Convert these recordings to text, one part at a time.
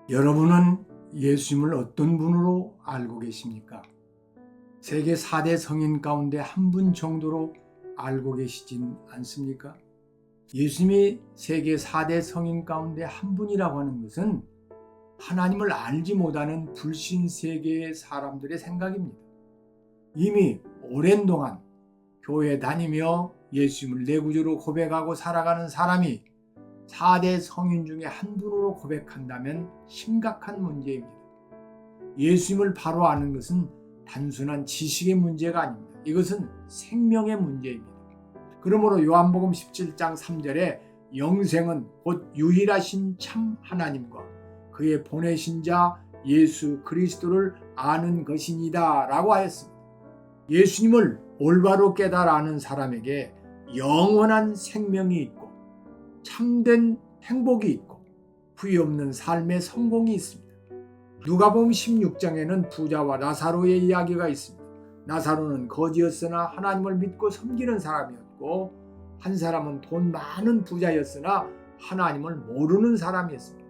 여러분은 예수님을 어떤 분으로 알고 계십니까? 세계 4대 성인 가운데 한 분 정도로 알고 계시진 않습니까? 예수님이 세계 4대 성인 가운데 한 분이라고 하는 것은 하나님을 알지 못하는 불신 세계의 사람들의 생각입니다. 이미 오랜 동안 교회 다니며 예수님을 내 구주로 고백하고 살아가는 사람이 4대 성인 중에 한 분으로 고백한다면 심각한 문제입니다. 예수님을 바로 아는 것은 단순한 지식의 문제가 아닙니다. 이것은 생명의 문제입니다. 그러므로 요한복음 17장 3절에 영생은 곧 유일하신 참 하나님과 그의 보내신 자 예수 그리스도를 아는 것이니다 라고 하였습니다. 예수님을 올바로 깨달아 아는 사람에게 영원한 생명이 있고 참된 행복이 있고 후회 없는 삶의 성공이 있습니다. 누가복음 16장에는 부자와 나사로의 이야기가 있습니다. 나사로는 거지였으나 하나님을 믿고 섬기는 사람이었고 한 사람은 돈 많은 부자였으나 하나님을 모르는 사람이었습니다.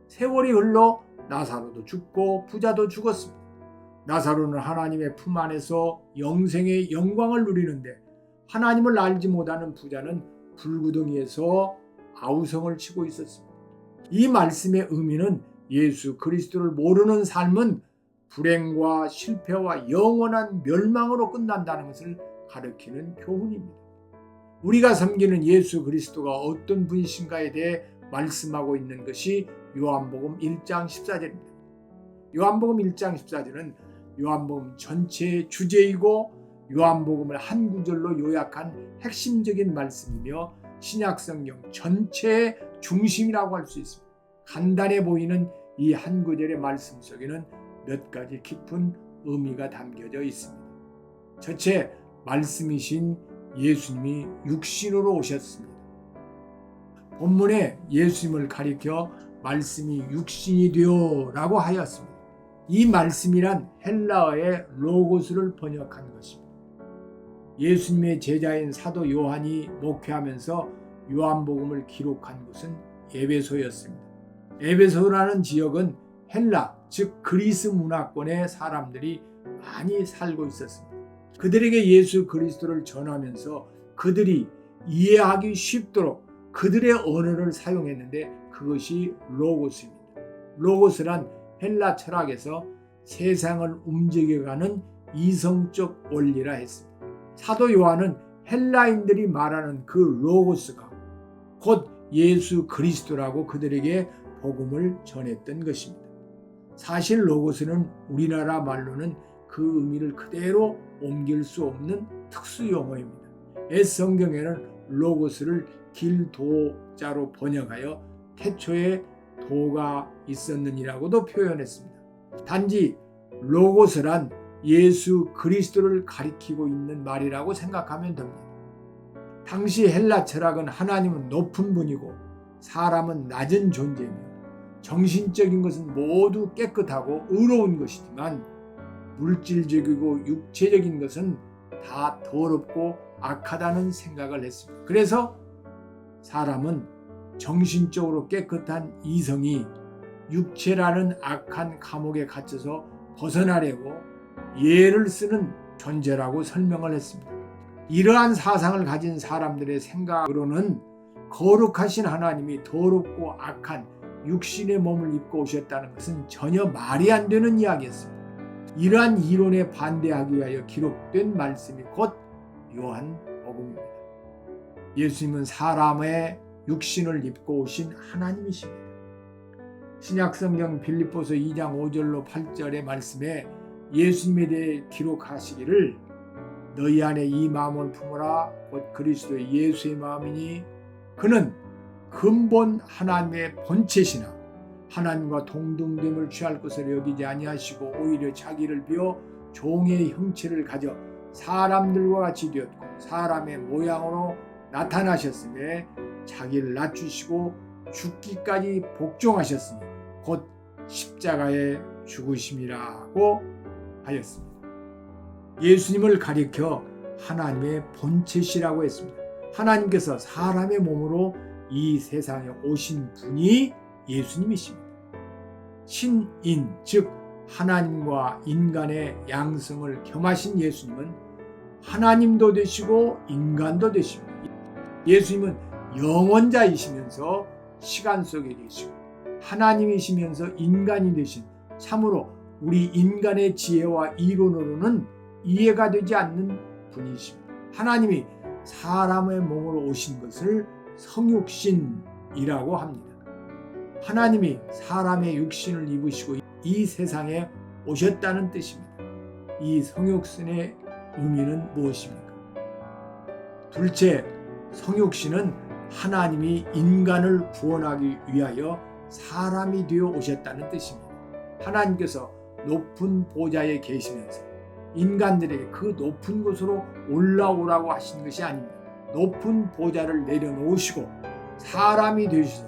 세월이 흘러 나사로도 죽고 부자도 죽었습니다. 나사로는 하나님의 품 안에서 영생의 영광을 누리는데 하나님을 알지 못하는 부자는 불구덩이에서 아우성을 치고 있었습니다. 이 말씀의 의미는 예수 그리스도를 모르는 삶은 불행과 실패와 영원한 멸망으로 끝난다는 것을 가르치는 교훈입니다. 우리가 섬기는 예수 그리스도가 어떤 분이신가에 대해 말씀하고 있는 것이 요한복음 1장 14절입니다. 요한복음 1장 14절은 요한복음 전체의 주제이고 요한복음을 한 구절로 요약한 핵심적인 말씀이며 신약성경 전체의 중심이라고 할 수 있습니다. 간단해 보이는 이 한 구절의 말씀 속에는 몇 가지 깊은 의미가 담겨져 있습니다. 첫째, 말씀이신 예수님이 육신으로 오셨습니다. 본문에 예수님을 가리켜 말씀이 육신이 되어 라고 하였습니다. 이 말씀이란 헬라어의 로고스를 번역한 것입니다. 예수님의 제자인 사도 요한이 목회하면서 요한복음을 기록한 곳은 에베소였습니다. 에베소라는 지역은 헬라, 즉 그리스 문화권의 사람들이 많이 살고 있었습니다. 그들에게 예수 그리스도를 전하면서 그들이 이해하기 쉽도록 그들의 언어를 사용했는데 그것이 로고스입니다. 로고스란 헬라 철학에서 세상을 움직여가는 이성적 원리라 했습니다. 사도 요한은 헬라인들이 말하는 그 로고스가 곧 예수 그리스도라고 그들에게 복음을 전했던 것입니다. 사실 로고스는 우리나라 말로는 그 의미를 그대로 옮길 수 없는 특수 용어입니다. 성경에는 로고스를 길도자로 번역하여 태초에 도가 있었느니라고도 표현했습니다. 단지 로고스란 예수 그리스도를 가리키고 있는 말이라고 생각하면 됩니다. 당시 헬라 철학은 하나님은 높은 분이고 사람은 낮은 존재이며 정신적인 것은 모두 깨끗하고 의로운 것이지만 물질적이고 육체적인 것은 다 더럽고 악하다는 생각을 했습니다. 그래서 사람은 정신적으로 깨끗한 이성이 육체라는 악한 감옥에 갇혀서 벗어나려고 예를 쓰는 존재라고 설명을 했습니다. 이러한 사상을 가진 사람들의 생각으로는 거룩하신 하나님이 더럽고 악한 육신의 몸을 입고 오셨다는 것은 전혀 말이 안 되는 이야기였습니다. 이러한 이론에 반대하기 위하여 기록된 말씀이 곧 요한복음입니다. 예수님은 사람의 육신을 입고 오신 하나님이십니다. 신약성경 빌립보서 2장 5절로 8절의 말씀에 예수님에 대해 기록하시기를 너희 안에 이 마음을 품으라 곧 그리스도의 예수의 마음이니 그는 근본 하나님의 본체시나 하나님과 동등됨을 취할 것을 여기지 아니하시고 오히려 자기를 비워 종의 형체를 가져 사람들과 같이 되었고 사람의 모양으로 나타나셨으며 자기를 낮추시고 죽기까지 복종하셨으니 곧 십자가에 죽으심이라고 하였습니다. 예수님을 가리켜 하나님의 본체시라고 했습니다. 하나님께서 사람의 몸으로 이 세상에 오신 분이 예수님이십니다. 신인, 즉 하나님과 인간의 양성을 겸하신 예수님은 하나님도 되시고 인간도 되시고, 예수님은 영원자이시면서 시간 속에 계시고 하나님이시면서 인간이 되신, 참으로 우리 인간의 지혜와 이론으로는 이해가 되지 않는 분이십니다. 하나님이 사람의 몸으로 오신 것을 성육신이라고 합니다. 하나님이 사람의 육신을 입으시고 이 세상에 오셨다는 뜻입니다. 이 성육신의 의미는 무엇입니까? 둘째, 성육신은 하나님이 인간을 구원하기 위하여 사람이 되어 오셨다는 뜻입니다. 하나님께서 높은 보좌에 계시면서 인간들에게 그 높은 곳으로 올라오라고 하신 것이 아닙니다. 높은 보좌를 내려놓으시고 사람이 되셔서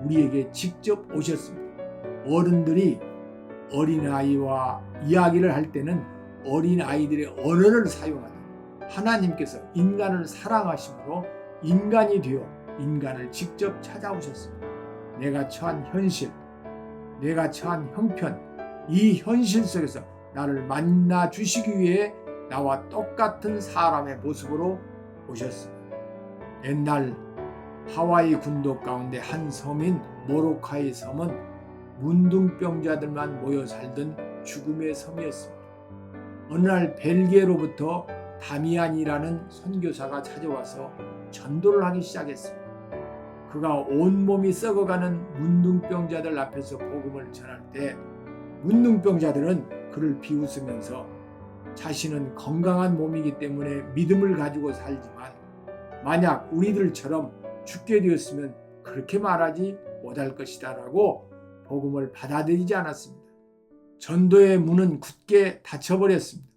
우리에게 직접 오셨습니다. 어른들이 어린아이와 이야기를 할 때는 어린아이들의 언어를 사용하는, 하나님께서 인간을 사랑하심으로 인간이 되어 인간을 직접 찾아오셨습니다. 내가 처한 현실, 내가 처한 형편, 이 현실 속에서 나를 만나 주시기 위해 나와 똑같은 사람의 모습으로 오셨습니다. 옛날 하와이 군도 가운데 한 섬인 모로카이 섬은 문둥병자들만 모여 살던 죽음의 섬이었습니다. 어느 날 벨기에로부터 다미안이라는 선교사가 찾아와서 전도를 하기 시작했습니다. 그가 온몸이 썩어가는 문둥병자들 앞에서 복음을 전할 때 문둥병자들은 그를 비웃으면서 자신은 건강한 몸이기 때문에 믿음을 가지고 살지만 만약 우리들처럼 죽게 되었으면 그렇게 말하지 못할 것이다 라고 복음을 받아들이지 않았습니다. 전도의 문은 굳게 닫혀버렸습니다.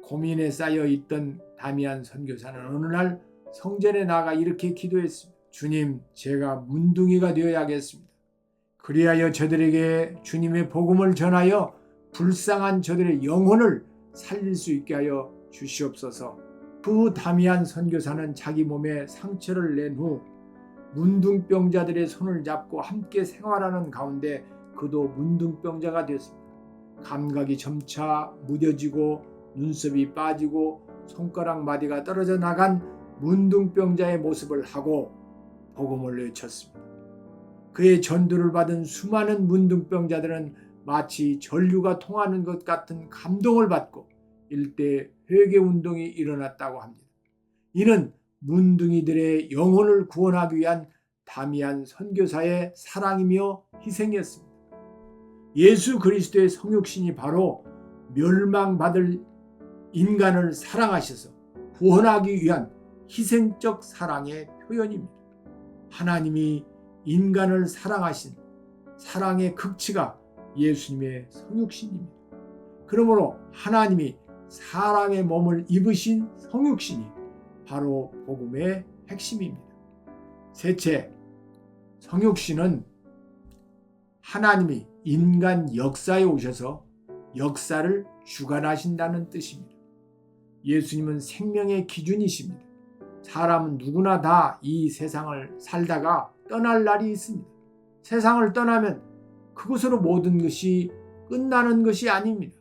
고민에 쌓여 있던 다미안 선교사는 어느 날 성전에 나가 이렇게 기도했습니다. 주님, 제가 문둥이가 되어야겠습니다. 그리하여 저들에게 주님의 복음을 전하여 불쌍한 저들의 영혼을 살릴 수 있게 하여 주시옵소서. 그 다미안 선교사는 자기 몸에 상처를 낸 후 문둥병자들의 손을 잡고 함께 생활하는 가운데 그도 문둥병자가 되었습니다. 감각이 점차 무뎌지고 눈썹이 빠지고 손가락 마디가 떨어져 나간 문둥병자의 모습을 하고 복음을 외쳤습니다. 그의 전도를 받은 수많은 문둥병자들은 마치 전류가 통하는 것 같은 감동을 받고 일대 회개운동이 일어났다고 합니다. 이는 문둥이들의 영혼을 구원하기 위한 다미안 선교사의 사랑이며 희생이었습니다. 예수 그리스도의 성육신이 바로 멸망받을 인간을 사랑하셔서 구원하기 위한 희생적 사랑의 표현입니다. 하나님이 인간을 사랑하신 사랑의 극치가 예수님의 성육신입니다. 그러므로 하나님이 사람의 몸을 입으신 성육신이 바로 복음의 핵심입니다. 셋째, 성육신은 하나님이 인간 역사에 오셔서 역사를 주관하신다는 뜻입니다. 예수님은 생명의 기준이십니다. 사람은 누구나 다 이 세상을 살다가 떠날 날이 있습니다. 세상을 떠나면 그것으로 모든 것이 끝나는 것이 아닙니다.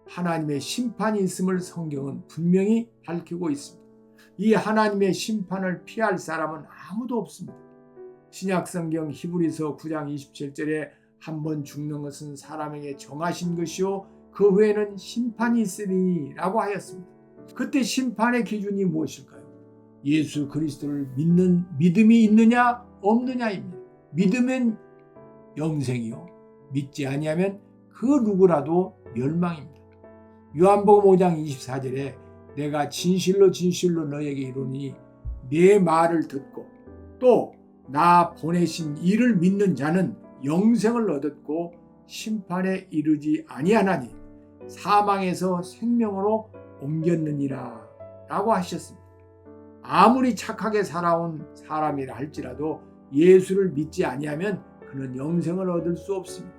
하나님의 심판이 있음을 성경은 분명히 밝히고 있습니다. 이 하나님의 심판을 피할 사람은 아무도 없습니다. 신약성경 히브리서 9장 27절에 한 번 죽는 것은 사람에게 정하신 것이요 그 후에는 심판이 있으리 라고 하였습니다. 그때 심판의 기준이 무엇일까요? 예수 그리스도를 믿는 믿음이 있느냐 없느냐입니다. 믿으면 영생이요 믿지 아니하면 그 누구라도 멸망입니다. 요한복음 5장 24절에 내가 진실로 진실로 너에게 이르노니 내 말을 듣고 또 나 보내신 이를 믿는 자는 영생을 얻었고 심판에 이르지 아니하나니 사망에서 생명으로 옮겼느니라 라고 하셨습니다. 아무리 착하게 살아온 사람이라 할지라도 예수를 믿지 아니하면 그는 영생을 얻을 수 없습니다.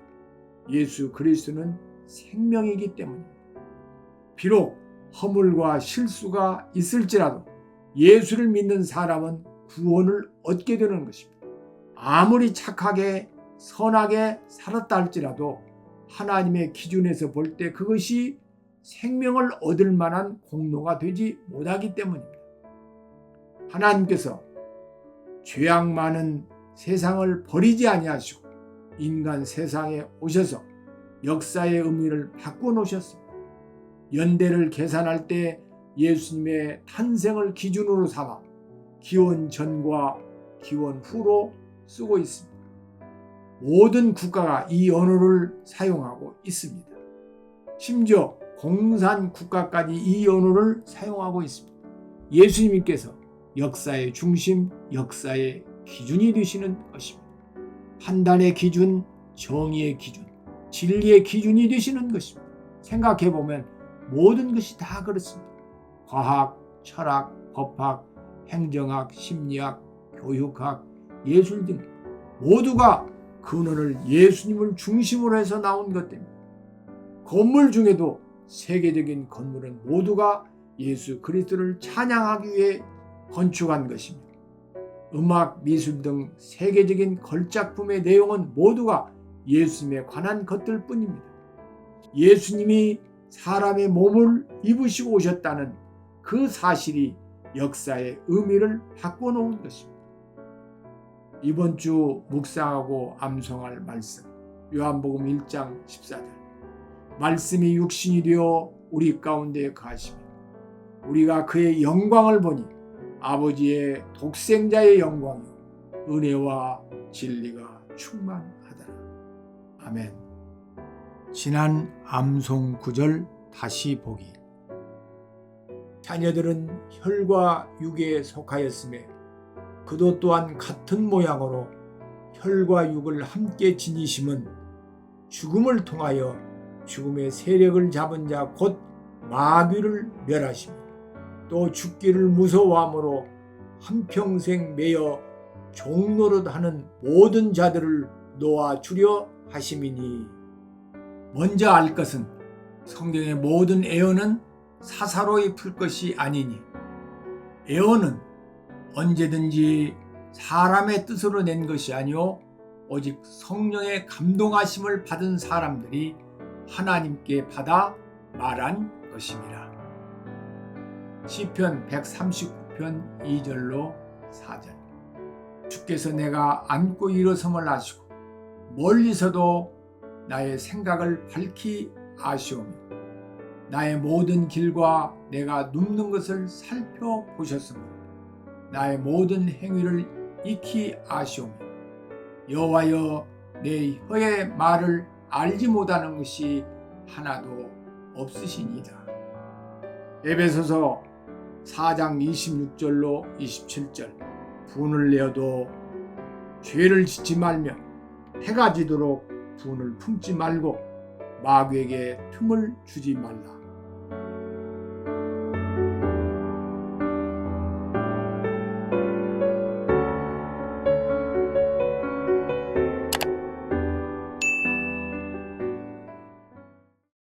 예수 그리스도는 생명이기 때문입니다. 비록 허물과 실수가 있을지라도 예수를 믿는 사람은 구원을 얻게 되는 것입니다. 아무리 착하게 선하게 살았다 할지라도 하나님의 기준에서 볼 때 그것이 생명을 얻을 만한 공로가 되지 못하기 때문입니다. 하나님께서 죄악 많은 세상을 버리지 아니하시고 인간 세상에 오셔서 역사의 의미를 바꿔놓으셨습니다. 연대를 계산할 때 예수님의 탄생을 기준으로 삼아 기원 전과 기원 후로 쓰고 있습니다. 모든 국가가 이 언어를 사용하고 있습니다. 심지어 공산 국가까지 이 언어를 사용하고 있습니다. 예수님께서 역사의 중심, 역사의 기준이 되시는 것입니다. 판단의 기준, 정의의 기준, 진리의 기준이 되시는 것입니다. 생각해보면 모든 것이 다 그렇습니다. 과학, 철학, 법학, 행정학, 심리학, 교육학, 예술 등 모두가 근원을 예수님을 중심으로 해서 나온 것입니다. 건물 중에도 세계적인 건물은 모두가 예수 그리스도를 찬양하기 위해 건축한 것입니다. 음악, 미술 등 세계적인 걸작품의 내용은 모두가 예수님에 관한 것들 뿐입니다. 예수님이 사람의 몸을 입으시고 오셨다는 그 사실이 역사의 의미를 바꿔놓은 것입니다. 이번 주 묵상하고 암송할 말씀 요한복음 1장 14절 말씀이 육신이 되어 우리 가운데 거하시며 우리가 그의 영광을 보니 아버지의 독생자의 영광이요 은혜와 진리가 충만하더라. 아멘. 지난 암송 구절 다시 보기. 자녀들은 혈과 육에 속하였으며 그도 또한 같은 모양으로 혈과 육을 함께 지니심은 죽음을 통하여 죽음의 세력을 잡은 자 곧 마귀를 멸하시며 또 죽기를 무서워함으로 한평생 매여 종노릇하는 모든 자들을 놓아주려 하심이니. 먼저 알 것은 성경의 모든 애언은 사사로이 풀 것이 아니니 애언은 언제든지 사람의 뜻으로 낸 것이 아니오 오직 성령의 감동하심을 받은 사람들이 하나님께 받아 말한 것입니다. 시편 139편 2절로 4절 주께서 내가 앉고 일어섬을 아시고 멀리서도 나의 생각을 밝히 아시오며 나의 모든 길과 내가 눕는 것을 살펴보셨으므로 나의 모든 행위를 익히 아시오며 여호와여 내 혀의 말을 알지 못하는 것이 하나도 없으시니이다. 에베소서 4장 26절로 27절 분을 내어도 죄를 짓지 말며 해가 지도록 분을 품지 말고 마귀에게 틈을 주지 말라.